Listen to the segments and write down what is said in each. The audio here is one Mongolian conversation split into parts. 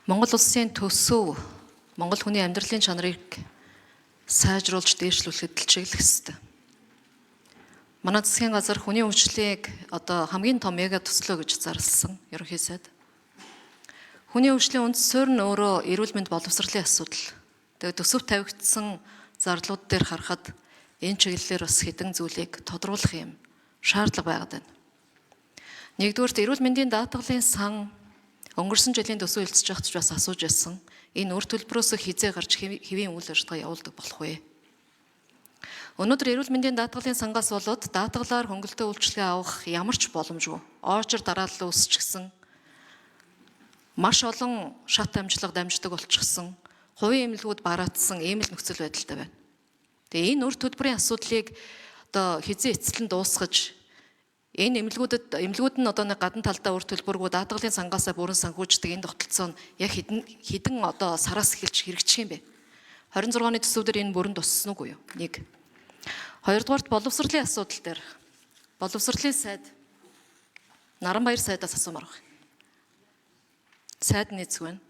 Монгол улсын төсөв Монгол хүний амьдралын чанарыг сайжруулж дээшлүүлэхэд чиглэх ёстой. Манай засгийн газар хүний хөгжлийг одоо хамгийн том мега төслөө гэж зарласан ерөнхий сайд. Хүний хөгжлийн үндэс суурь нь өөрөө эрүүл мэнд боловсролын асуудал. Тэгээд төсөв тавигдсан зарлууд дээр харахад энэ чиглэлээр бас хэдэн зүйлийг тодруулах юм шаардлага байгаад байна. Нэгдүгээрт эрүүл мэндийн даатгалын сан өнгөрсөн жилийн төсөв хэлцэж байхад ч бас асууж байсан. Энэ үр төлбөрөөс хизээ гарч хэвийн үйл ажиллагаа явуулдаг болох вэ? Өнөөдөр эрүүл мэндийн даатгалын сангаас болоод даатгалаар хөнгөлөлтөө үйлчилгээ авах ямар ч боломжгүй. Оожир дараалал үүсчихсэн. Маш олон шат амжилга дамждаг болчихсон. Хувийн эмнэлгүүд бараадсан ийм л нөхцөл байдалтай байна. Тэгээ энэ үр төлбөрийн асуудлыг одоо хизээ эцэслэн дуусгаж энэ эмнэлгүүд нь одоо нэг гадна талдаа үр төлбөргүй даатгалын сангаасаа бүрэн санхүүждэг энэ тогтолцоо нь яг хэдэн одоо сараас эхэлж хэрэгжих юм бэ? 26 оны төсөв дээр энэ бүрэн туссан уу юу? Нэг. Хоёрдугаарт боловсролын асуудал дээр боловсролын сайд Наранбаяр сайдаас асуумаар байна. Сайд нийцэх байна.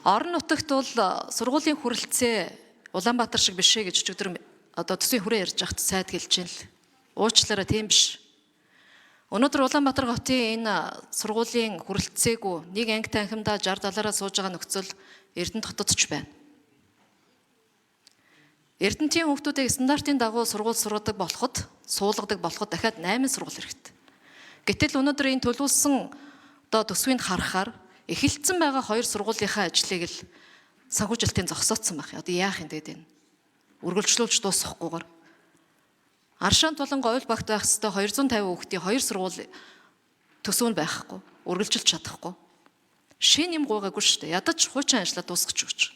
Орон нутагт бол сургуулийн хүрэлцээ Улаанбаатар шиг биш ээ гэж өчигдөр одоо төсвийн хүрээ ярьж байхад сайд хэлж байна л. Уучлаарай тийм биш. Өнөөдөр Улаанбаатар хотын энэ сургуулийн хүрэлцээгүй нэг анги танхимдаа 60-70-аараа сууж байгаа нөхцөл Эрдэнэт хотод ч байна. Эрдэнэтийн хүүхдүүдийг стандартын дагуу сургууль сургадаг болоход, суулгадаг болоход дахиад 8 сургууль хэрэгтэй. Гэтэл өнөөдөр энэ төлөвлөсөн одоо төсвийг харахаар эхэлсэн байгаа 2 сургуулийнхаа ажлыг л санхүүжилтийн зогсооцсон байх. Одоо яах юм тэгээд энэ үргэлжлүүлж дуусгахгүйгээр Аршаант болон Говьл багт байх хэвээр 250 хүүхдийн 2 сургууль төсөв нь байхгүй, үргэлжилж чадахгүй. Шин юм гуйгаагүй шүү дээ. Ядаж хуучин ажиллаа дуусгах гэж.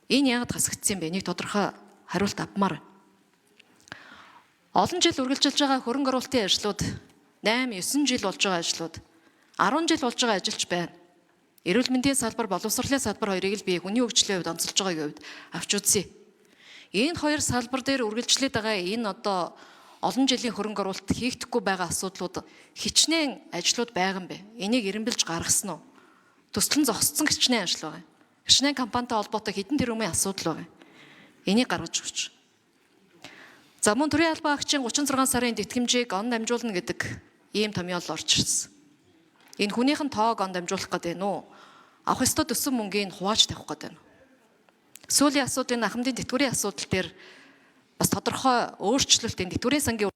Энэ яагаад хасагдсан юм бэ? Нэг тодорхой хариулт авмаар байна. Олон жил үргэлжилж байгаа хөрөнгө оруулалтын ажлууд 8-9 жил болж байгаа ажлууд 10 жил болж байгаа ажилч байна. Эрүүл мэндийн салбар, боловсролын салбар хоёрыг л би хүний хөгжлийн хувьд онцолж байгаагийн хувьд авч үзье. Энэ хоёр салбар дээр үргэлжлээд байгаа энэ одоо олон жилийн хөрөнгө оруулалт хийгдэхгүй байгаа асуудлууд хичнээн ажлууд байгаа юм бэ? Энийг эренбэлж гаргасан уу? Төслөн зогссон хичнээн ажил байгаа. Хичнээн компанитай холбоотой хэдэн тэрбумын асуудал байгаа. Энийг гаргаж өгч. За мөн төрийн албан агчийн 36 сарын тэтгэмжийг он дамжуулна гэдэг ийм томьёол орж ирсэн. Энэ хүнийхэн тоог он дамжуулах гэдэг нь үү? Авах ёстой төсөв мөнгийг хувааж тавих гэдэг нь. Сүүлийн асуудлын ахмадын тэтгэврийн асуудал дээр бас тодорхой өөрчлөлт энэ тэтгэврийн сангийн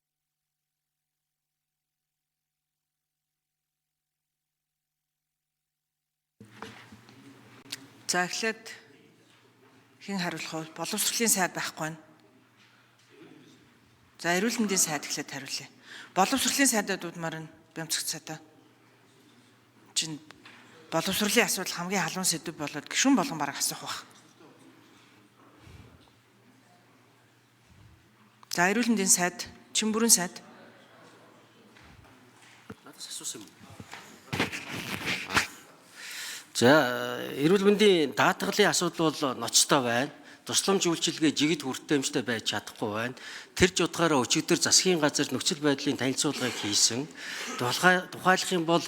За эхлээд хэн хариулах вэ? Боловсролын сайд байхгүй байна. За эрүүл мэндийн сайд эхлээд хариулъя. Боловсролын сайдад дуудмаар нь бямцгц цаатаа. Чин боловсролын асуудал хамгийн халуун сэдв болоод гишүүн болгон бараг асуух байх. За эрүүл мэндийн сайд, чин бүрэн сайд. Надаас асуусан юм. За эрүүл мэндийн даатгалын асуудал бол ноцтой байна. Тусламж үйлчилгээ жигд хүртээмжтэй байж чадахгүй байна. Тэр ч утгаараа өчигдөр засгийн газар нөхцөл байдлын танилцуулгыг хийсэн. Тухайлах юм бол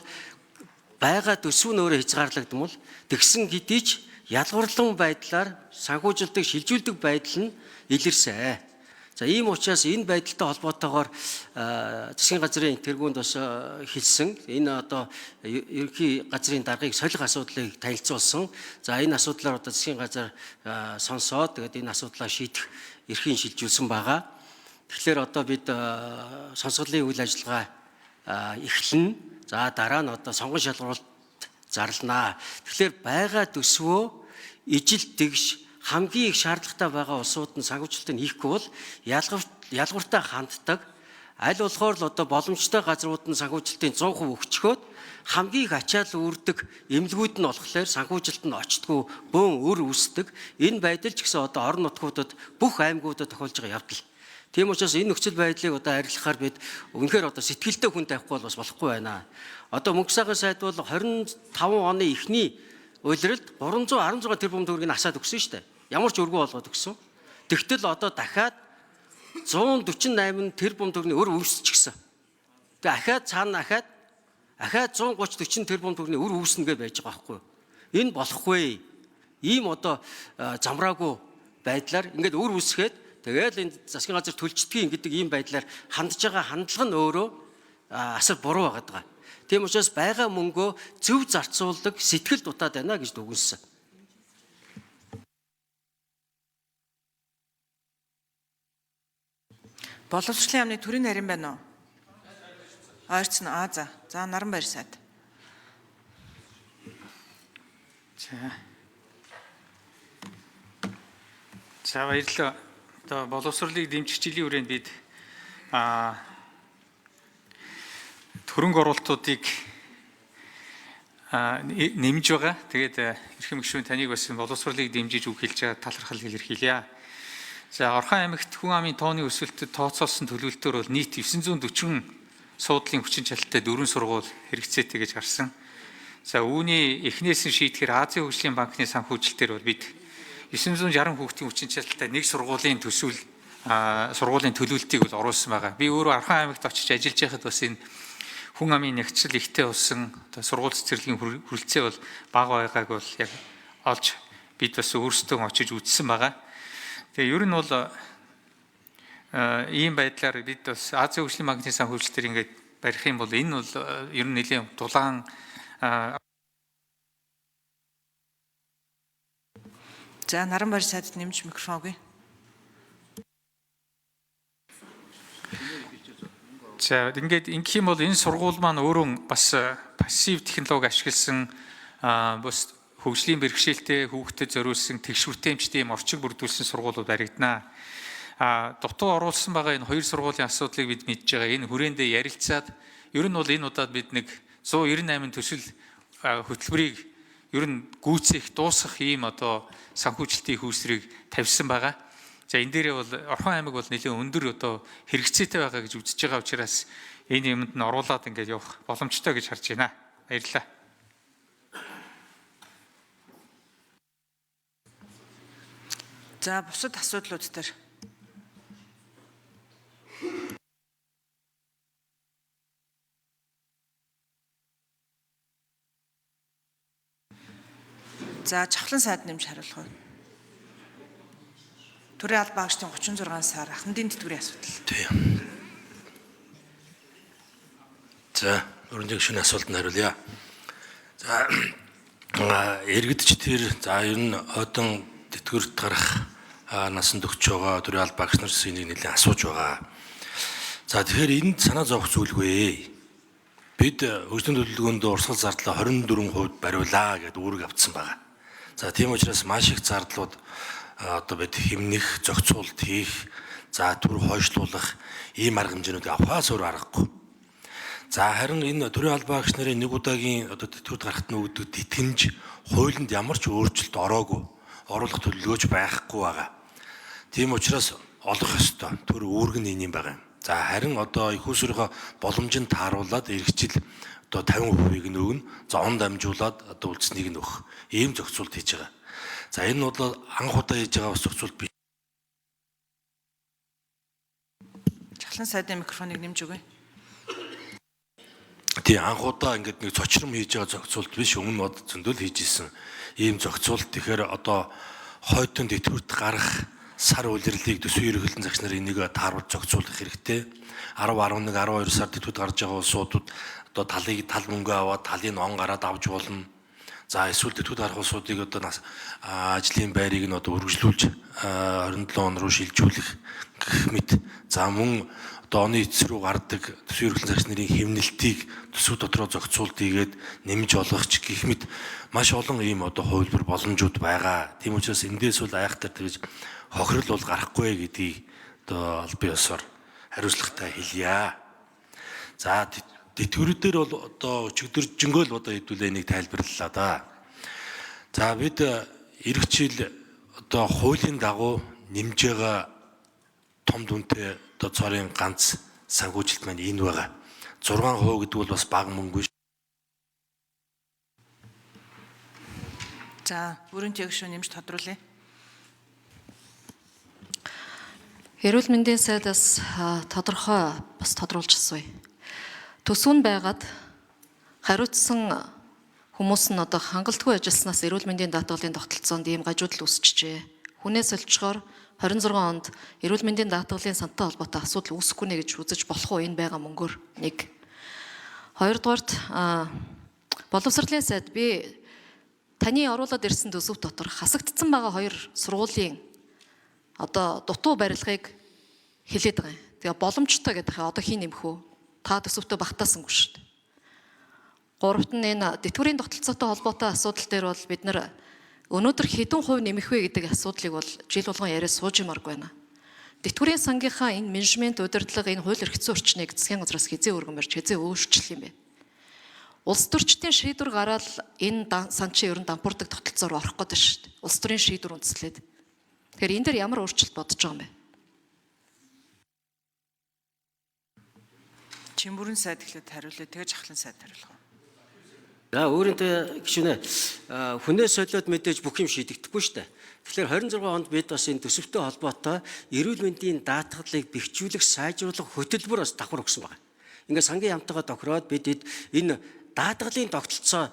байгаа төсөв нь өөрөө хязгаарлагдмал тэгсэн хэдий ч ялгуурлан байдлаар санхүүжилтийг шилжүүлдэг байдал нь илэрсэн. За ийм учраас энэ байдалтай холбоотойгоор засгийн газрын тэргуунд бас хэлсэн. Энэ одоо ерөнхий газрын даргыг солих асуудлыг танилцуулсан. За энэ асуудлаар одоо засгийн газар сонсоод тэгээд энэ асуудлаа шийдэх эрхийн шилжүүлсэн байгаа. Тэгэхээр одоо бид сонсголын үйл ажиллагаа эхэлнэ. За дараа нь одоо сонгон шалгуулалт зарланаа. Тэгэхээр байгаа төсвөө ижил тэгш хамгийн их шаардлагатай байгаа улсууд нь санхүүжилтийг хийхгүй бол ялгууртай ханддаг. Аль болохоор л одоо боломжтой газрууд нь санхүүжилтийн 100% өгчхөөд хамгийн их ачаал үүрдэг эмнэлгүүд нь болохоор санхүүжилт нь очтгүй бөөн өр үүсдэг. Энэ байдал ч гэсэн одоо орон нутгуудад бүх аймагуудад тохиолж байгаа явдал. Тийм учраас энэ нөхцөл байдлыг одоо арилгахаар бид үнэхээр одоо сэтгэлтэй хүн тавихгүй бол бас болохгүй байна. Одоо мөнгө сайхан сайд бол 25 оны эхний улиралд 316 тэрбум төгрөгийг асаад өгсөн шүү дээ. Ямар ч өргөө болгоод өгсөн. Тэгтэл одоо дахиад 148 тэрбум төгрөгийн өр үүсчихсэн. Тэгээ ахаад цаана ахаад ахаад 130 40 тэрбум төгрөгийн үр үүснэ гэж байж байгаа байхгүй юу? Энэ болохгүй. Ийм одоо замраагүй байдлаар ингээд үр үүсгээд тэгээд энэ засгийн газар төлждгийг гэдэг ийм байдлаар хандж байгаа хандлага нь өөрөө асар буруу байгаа. Тийм учраас байгаа мөнгөө зөв зарцуулдаг сэтгэл дутаад байна гэж дүгнсэн. Боловсролын яамны төрийн нарийн байна уу? Ойрцсон. За. За Наранбаяр сайд. За баярлалаа. Одоо боловсролыг дэмжих жилийн хүрээнд бид хөрөнгө оруулалтуудыг нэмж байгаа. Тэгээд эрхэм гишүүн таныг бас боловсролыг дэмжиж үг хэлж байгаа талархал илэрхийлье. За Орхон аймагт хүн амын тооны өсөлтөд тооцоолсон төлөвлөлтөөр бол нийт 940 суудлын хүчин чадалтай 4 сургууль хэрэгцээтэй гэж гарсан. За үүний эхнээс нь шийдэхээр Азийн хөгжлийн банкны санхүүжилтээр бол бид 960 хүүхдийн хүчин чадалтай нэг сургуулийн төсвөл сургуулийн төлөвлөлтийг бол оруулсан байгаа. Би өөрөө Орхон аймагт очиж ажиллаж байхад бас энэ хүн амын нягтрал ихтэй болсон сургууль цэцэрлэгийн хүрэлцээ бол бага байгааг бол яг олж бид бас өөрсдөө очиж үзсэн байгаа. Тэгээ ер нь бол ийм байдлаар бид бас Азийн хөгжлийн банкны санхүүжилтээр ингээд барих юм бол энэ бол ер нь нэлээд дулаан За Наранбаяр сайдд нэмж микрофон өгье. За ингээд ингэх юм бол энэ сургууль маань өөрөө бас пассив технологи ашигласан бас хөгжлийн бэрхшээлтэй хүүхдэд зориулсан тэгшүүртэмжтэй юм орчиг бүрдүүлсэн сургуулиуд баригданаа. Дутуу оруулсан байгаа энэ хоёр сургуулийн асуудлыг бид мэдж байгаа. Энэ хүрээндээ ярилцаад ер нь бол энэ удаад бид нэг 198 төсөл хөтөлбөрийг ер нь гүйцэх, дуусгах ийм одоо санхүүжилтийн хүүсрийг тавьсан байгаа. За энэ дээрээ бол Орхон аймаг бол нэлээд өндөр одоо хэрэгцээтэй байгаа гэж үзэж байгаа учраас энэ юмд нь оруулаад ингээд явах боломжтой гэж харж байна. Баярлалаа. За бусад асуудлууд дээр. За Чавхлан сайд нэмж хариулах уу? Төрийн албан агчдын 36 сар ахмадын тэтгэврийн асуудал. Тийм. За, өрөндийн гишүүний асуултанд хариулъя. За, иргэдч тэр за ер нь одон тэтгэврт гарах насанд өгч байгаа төрийн албан агч нараас энийг нэлээд асууж байгаа. За, тэгэхээр энд санаа зовох зүйлгүй. Бид хөгжлийн төлөвлөгөөнд урсгал зардлаа 24% бариулаа гэдээ үүрэг авцсан байгаа. За тийм учраас маш их зардлууд одоо бид хэмнэх, зохицуулт хийх, за төр хойшлуулах ийм арга хэмжээнүүдийг авахаас өөр аргагүй. За харин энэ төрийн албан агч нарын нэг удаагийн одоо тэтгэврт гарахт нь өгдөг итгэмж хуулинд ямар ч өөрчлөлт ороогүй, оруулах төлөвлөгөөч байхгүй байгаа. Тийм учраас олох ёстой төр үүрэг нь ийм байгаа юм. За харин одоо их усрынхаа боломжинд тааруулаад эргэжил одоо 50%-ийг нь өгнө. За он дамжуулаад одоо үлдсэнийг нь өгөх. Ийм зохицуулт хийж байгаа. За энэ бол анх удаа хийж байгаа бас зохицуулт биш. Чавхлан сайдын микрофоныг нэмж өгье. Тийм анх удаа ингээд нэг цочром хийж байгаа зохицуулт биш. Өмнө нь зөндөл хийж исэн ийм зохицуулт. Тэгэхээр одоо хойдон тэтгэврт гарах сар улирлыг төсвийн ерөнхийлөгчийн загч нарын энийг тааруулж зохицуулах хэрэгтэй. 10, 11, 12 сар тэтгэврт гарч байгаа улсуудад одоо тал мөнгө аваад талын он гараад авч болно. За эсвэл тэтгэврт гарах улсуудыг одоо ажлын байрыг нь одоо үргэлжлүүлж 27 он руу шилжүүлэх гэх мэт. За мөн одоо оны эцэс рүү гардаг төсвийн ерөнхийлөгчийн загч нарын хэмнэлтийг төсөв дотроо зохицуулт хийгээд нэмж олгох гэх мэт маш олон ийм одоо хувилбар боломжууд байгаа. Тийм учраас эндээс бол айхтар тэгж хохирол бол гарахгүй гэдгийг одоо аль бие осоор хариуцлагатай хэлье. За тэтгэврүүдээр бол одоо өчигдөржингөө л одоо хэдүүлээ энийг тайлбарлалаа да. За бид эх жил одоо хуулийн дагуу нэмж байгаа том дүнтэй одоо цорын ганц санхүүжилт маань энэ байгаа. 6% гэдэг бол бас бага мөнгө биш. За өрөөнд ягшуу нэмж тодруулъя. Эрүүл мэндийн сайдаас тодорхой бас тодруулж асууя. Төсөв нь байгаад хариуцсан хүмүүс нь одоо хангалтгүй ажилласнаас эрүүл мэндийн даатгалын тогтолцоонд ийм гажуудал үүсчихжээ. Хүнээс олчгоор 26 онд эрүүл мэндийн даатгалын сантай холбоотой асуудал үүсэхгүй нэ гэж үзэж болох уу энэ байгаа мөнгөөр нэг. Хоёрдугаарт боловсролын сайд би таны оруулаад ирсэн төсөв дотор хасагдсан байгаа 2 сургуулийн одоо дутуу барилгыг хэлээд байгаа юм. Тэгээ боломжтой гэдэг хаа одоо хин нэмэх үү? Та төсөвтөө багтаасангүй шүү дээ. Гуравт нь энэ тэтгэврийн тогтолцоотой холбоотой асуудал дээр бол бид нар өнөөдөр хэдэн хувь нэмэх вэ гэдэг асуудлыг бол жил болгон яриад сууж юмаргүй байна. Тэтгэврийн сангийнхаа энэ менежмент удирдлага энэ хууль эрх зүйн орчныг засгийн газраас хизээ өргөн барьж хизээ өөрчлөх юм бэ. Улс төрчдийн шийдвэр гараад энэ сан чи ер нь дампуурдаг тогтолцоор орох гэдэг шүү дээ. Улс төрийн шийдвэр үндэслээд. Тэгэхээр энэ дээр ямар өөрчлөлт бодож байгаа юм бэ? Чимбүрэн сайд эхлээд хариулъя. Тэгэж ахлын сайд хариулах. За өөрөнтэй гişүнэ хүнээс солиод мэдээж бүх юм шийдэгдэхгүй шүү дээ. Тэгэхээр 26 онд бид бас энэ төсөвтэй холбоотой эрүүл мэндийн даатгалыг бэхжүүлэх, сайжруулах хөтөлбөр бас давхар өгсөн байна. Ингээд сангийн хамтагаа тохироод бид энэ даатгалын тогтолцоо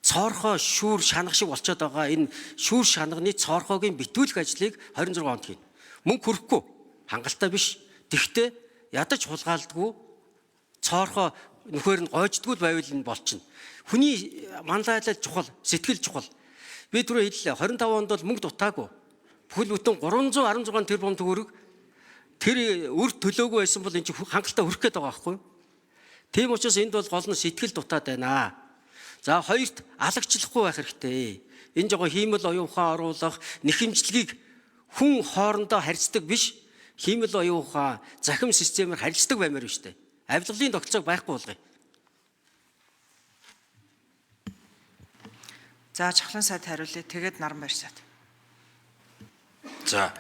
цоорхоо шүүр шанах шиг болчиход байгаа энэ шүүр шанагны цоорхоогийн битүүлэх ажлыг 26 онд хийнэ. Мөнгө хүрэхгүй хангалттай биш. Тэгвэл ядаж хулгаалдаггүй цоорхоо нөхөр нь гойждгүй байвал энэ болчихно. Хүний манлайлал чухал, сэтгэл чухал. Би түрүү хэллээ 25 онд бол мөнгө дутаагүй. Бүхэл бүтэн 316 тэрбум төгрөг тэр үр төлөөгүй байсан бол энэ чинь хангалттай хүрэх гээд байгаа байхгүй юу? Тийм учраас энд бол гол нь сэтгэл дутаад байна. За хоёрт алагчлахгүй байх хэрэгтэй. Энэ жоо хиймэл оюун ухаан оруулах, нэхэмжлэгийг хүн хоорондоо харьцдаг биш, хиймэл оюун ухаан, захим системээр харьцдаг баймаар биш үү? Авилгалын тогтолцоог байхгүй болгоё. За чахлан сайд хариулъя. Тэгээд наран барь сайд. За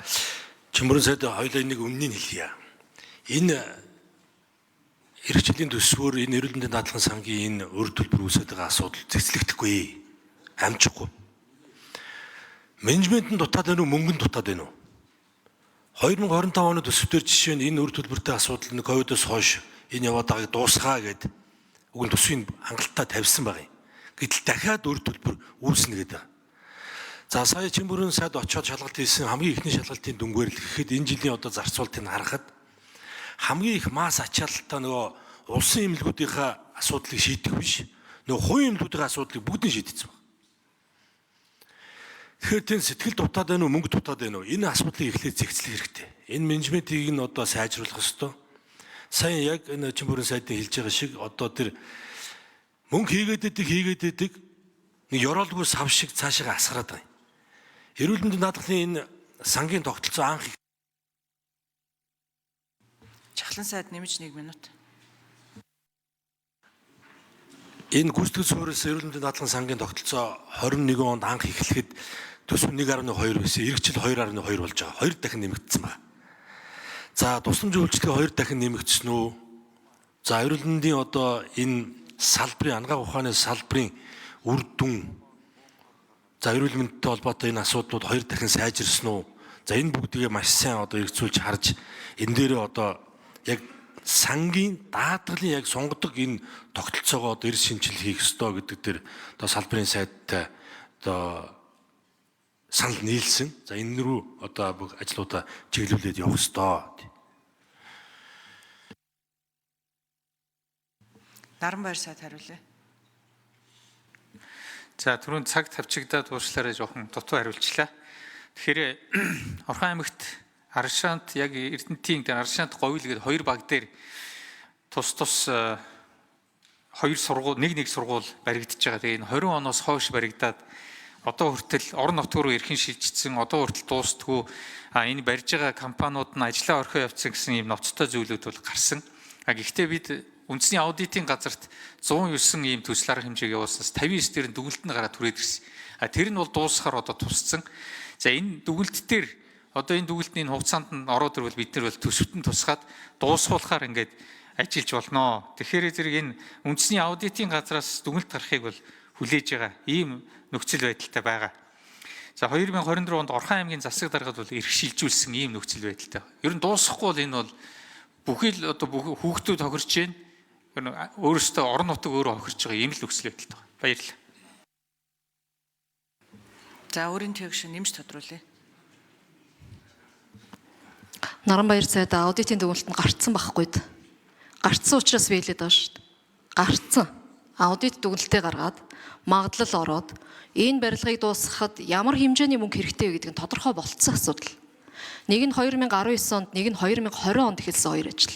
Чимбүрэн сайд хоёулаа нэг өмнөний хэлье. Энэ эрхчлэлийн төсвөр энэ эрүүл мэндийн даатгалын сангийн энэ өр төлбөр үүсэж байгаа асуудал цэцлэгдэхгүй, амжихгүй. Менежмент нь дутаад байна уу, мөнгө нь дутаад байна уу? 2025 оны төсөвтөр жишээ нь энэ өр төлбөртэй асуудал нь ковидоос хойш энэ яваад байгааг дуусгаа гэдэг уг нь төсвийн хангалттай тавьсан байгаа юм. Гэтэл дахиад өр төлбөр үүснэ гэдэг. За сая Чимбүрэн сайд очиод шалгалт хийсэн хамгийн ихний шалгалтын дүнгээр л гэхэд энэ жилийн одоо зарцуултыг харахад хамгийн их масс ачаалтаа нөгөө улсын эмнэлгүүдийнхээ асуудлыг шийдэх биш. Нөгөө хувийн эмнэлгүүдийн асуудлыг бүгдийг шийдчихсэн байна. Тэгэхээр тэн сэтгэл дутаад байна уу, мөнгө дутаад байна уу? Энэ асуудлыг эхлээд зэгцлэх хэрэгтэй. Энэ менежментийг нь одоо сайжруулах ёстой. Сайн яг энэ Чимбүрэн сайдын хэлж байгаа шиг одоо тэр мөнгө хийгээд идэг нэг ёроолгүй сав шиг цаашаа асгараад байна. Эрүүл мэндийн даатгалын энэ сангийн тогтолцоо анх Чахлан сайд нэмж 1 минут. энэ гүйцэтгэл суурьс эрүүл мэндийн даатгалын сангийн тогтолцоо 21 онд анх эхлэхэд төсөв 1.2 байсан. Иргэжил 2.2 болж байгаа. 2 дахин нэмэгдсэн байна. За тусламж үйлчлэгээ 2 дахин нэмэгдсэн үү? За эрүүл мэндийн одоо энэ салбарын ангаа ухааны салбарын үр дүн за эрүүл мэндтэй холбоотой энэ асуудлууд 2 дахин сайжирсан уу? За энэ бүгдийг маш сайн одоо эргцүүлж харж энэ дээрээ одоо яг сангийн даатгалын яг сонгодог энэ тогтолцоогоо одоо эрс шинжил хийх ёстой гэдэг дээр одоо салбарын сайдтай одоо санал нийлсэн. За энэ рүү одоо бүх ажлуудаа чиглүүлээд явах ёстой. Наран байр сайд хариулъя. За түрүүн цаг тавчигдаад уучлаарай жоохон дутуу хариулчлаа. Тэгэхээр Орхон аймагт Аршаант яг Эрдэнэтийн Аршаант говьл гэдэг 2 баг дээр тус 2 сургууль нэг сургууль баригдаж байгаа. Тэгээ энэ 20 оноос хойш баригдаад одоо хүртэл орон нутг руу эрхэн шилжчихсэн, одоо хүртэл дуустдаггүй энэ барьж байгаа компаниуд нь ажлаа орхио явцсан гэсэн ийм ноцтой зүйлүүд бол гарсан. Гэхдээ бид үндэсний аудитын газарт 109 ийм төсөл арга хэмжээг явуулснаас 59 дээр нь дүгнэлт нь гараад түрээд ирсэн. Тэр нь бол дуусахаар одоо тусцсан. За энэ дүгнэлт дээр одоо энэ дүгнэлтний хугацаанд нь ороод ирвэл бид нар бол төсөвт нь тусгаад дуусгуулахаар ингээд ажиллаж болно. Тэгэхээр зэрэг энэ үндэсний аудитын газраас дүгнэлт гарахыг бол хүлээж байгаа ийм нөхцөл байдалтай байгаа. За 2024 онд Орхон аймгийн засаг даргад бол эрх шилжүүлсэн ийм нөхцөл байдалтай. Ер нь дуусахгүй бол энэ бол бүхий л одоо хүүхдүүд тохирч байна. өөрөөсөө орон нутаг өөрөө хохирч байгаа ийм л нөхцөл байдалтай байна. Баярлалаа. За өөрийн тэгш нэмж тодруулъя. Наранбаяр цайд аудитын дүгнэлтэнд гарцсан байхгүй. Гарцсан учраас би хэлээд байгаа шүү дээ. Гарцсан. Аудит дүгнэлтээ гаргаад магадлал ороод энэ барилгыг дуусгахад ямар хэмжээний мөнгө хэрэгтэй вэ гэдэг нь тодорхой болцсон асуудал. Нэг нь 2019 онд, нэг нь 2020 онд эхэлсэн хоёр ажил.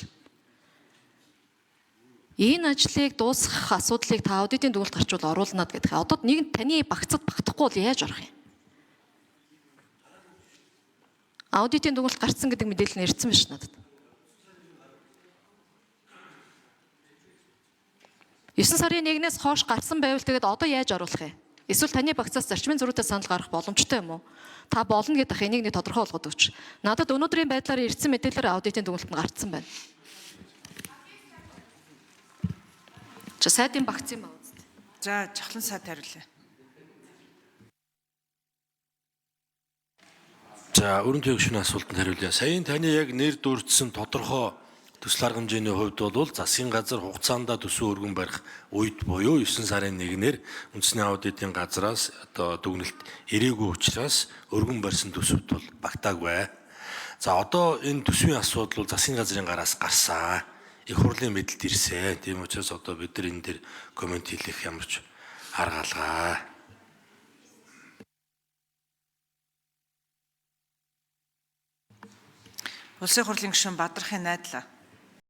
Энэ ажлыг дуусгах асуудлыг та аудитын дүгнэлт гарчвал оруулнаад гэдэг. Одоо нэг нь таны багцад багтахгүй бол яаж орох юм? Аудитын дүгнэлт гарцсан гэдэг мэдээлэл нь ирсэн байна надад. 9 сарын 1-ээс хойш гарсан байвал тэгээд одоо яаж оруулах юм? Эсвэл таны багцаас зарчмын зөрүүтэй санал гарах боломжтой юм уу? Та болно гэдэг энийг нэг тодорхой болгоод өгч. Надад өнөөдрийн байдлаар ирсэн мэдээлэлээр аудитын дүгнэлт нь гарцсан байна. Чи сайдын багц юм байна. За жахлан сайд хариулъя. За өрн төгшний асуултанд хариулъя. Саяын таны яг нэр дурдсан тодорхой төсөл арга хэмжээний хувьд бол засгийн газар хугацаанд төсөө өргөн барих үед буюу 9 сарын 1-ээр үндэсний аудитын газраас одоо дүгнэлт ирээгүй учраас өргөн барьсан төсөвт бол багтаагүй. За одоо энэ төсвийн асуудал бол засгийн газрын гараас гарсан. Их хурлын мэдэлд ирсэн. Тийм учраас одоо бид нар энэ дээр коммент хийх ямар ч арга алгаа. Улсын хурлын гишүүн Бадрахын найдлаа.